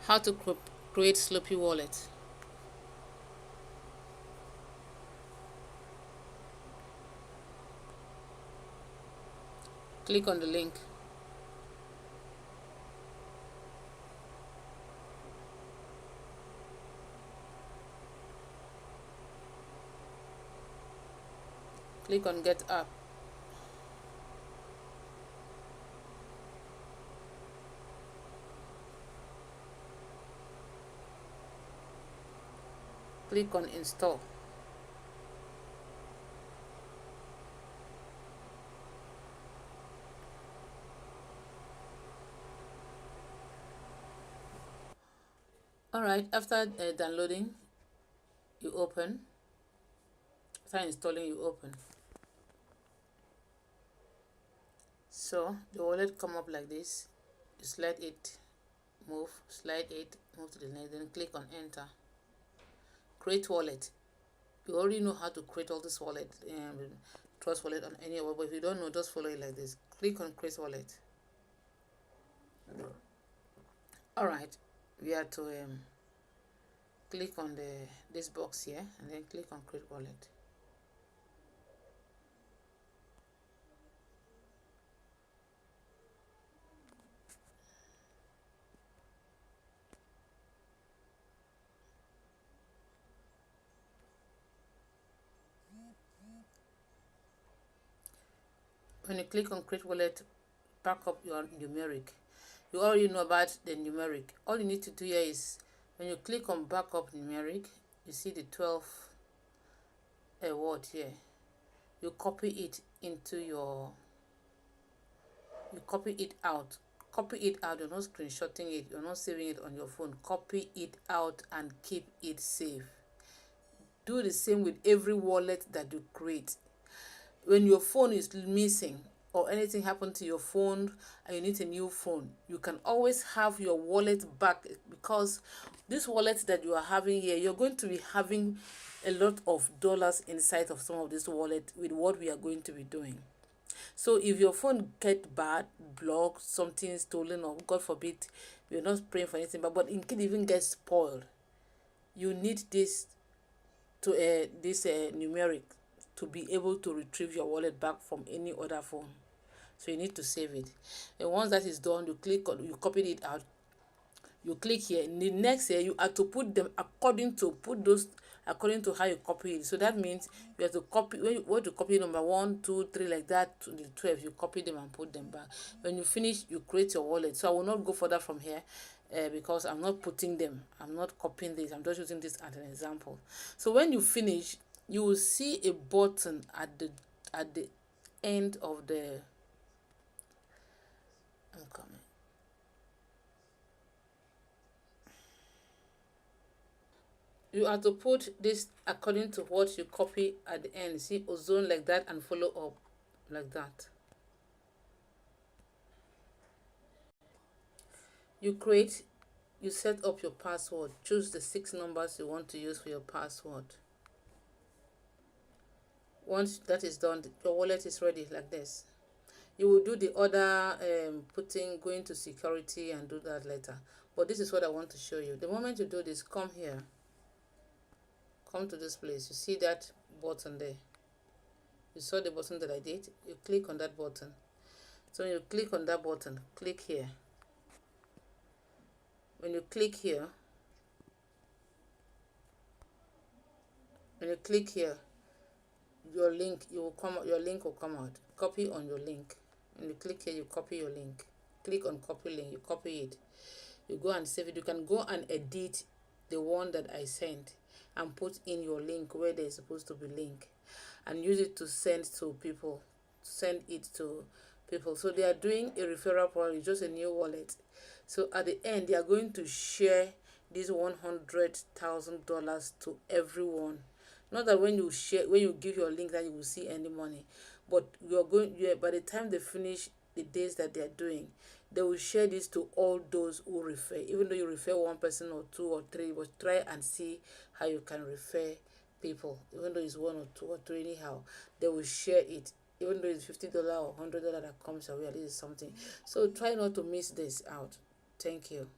How to create Sloppy wallet. Click on the link. Click on Get App. Click on Install. Alright, after downloading, you open. After installing, you open. So the wallet come up like this. You slide it, slide it, move to the next, then click on Enter. Create wallet. You already know how to create all this wallet, trust wallet on any wallet, but if you don't know, just follow it like this. Click on Create Wallet. Alright, we have to click on this box here and then click on Create Wallet. When you click on Create Wallet, back up your numeric. You already know about the numeric. All you need to do here is when you click on backup numeric, you see the 12 word here. You copy it into your, you copy it out. Copy it out. You're not screenshotting it. You're not saving it on your phone. Copy it out and keep it safe. Do the same with every wallet that you create. When your phone is missing or anything happened to your phone and you need a new phone, you can always have your wallet back, because this wallet that you are having here, you're going to be having a lot of dollars inside of some of this wallet with what we are going to be doing. So if your phone get bad, blocked, something stolen, or God forbid, we're not praying for anything, but in case it even gets spoiled, you need this to numeric to be able to retrieve your wallet back from any other phone. So you need to save it. And once that is done, you click on, you copied it out, you click here. In the next here, you have to put them according to how you copy it. So that means you have to copy, when you want to copy number 1, 2, 3 like that to the 12, you copy them and put them back. When you finish, you create your wallet. So I will not go further from here because I'm not putting them, I'm not copying this, I'm just using this as an example. So when you finish, you will see a button at the end of the, I'm coming. You have to put this according to what you copy at the end. See, ozone like that and follow up like that. You set up your password. Choose the 6 numbers you want to use for your password. Once that is done, your wallet is ready like this. You will do the other going to security and do that later. But this is what I want to show you. The moment you do this, come here. Come to this place. You see that button there? You saw the button that I did? You click on that button. So when you click on that button, click here. When you click here, your link will come out. Copy on your link. When you click here, you copy your link. Click on copy link, you copy it. You go and save it. You can go and edit the one that I sent and put in your link where there's supposed to be link, and use it to send to people. So they are doing a referral program, just a new wallet. So at the end, they are going to share this $100,000 to everyone. Not that when you give your link that you will see any money, but by the time they finish the days that they are doing, they will share this to all those who refer. Even though you refer 1 person or 2 or 3, but try and see how you can refer people. Even though it's 1 or 2 or 3, anyhow, they will share it. Even though it's $50 or $100 that comes away, at least something. So try not to miss this out. Thank you.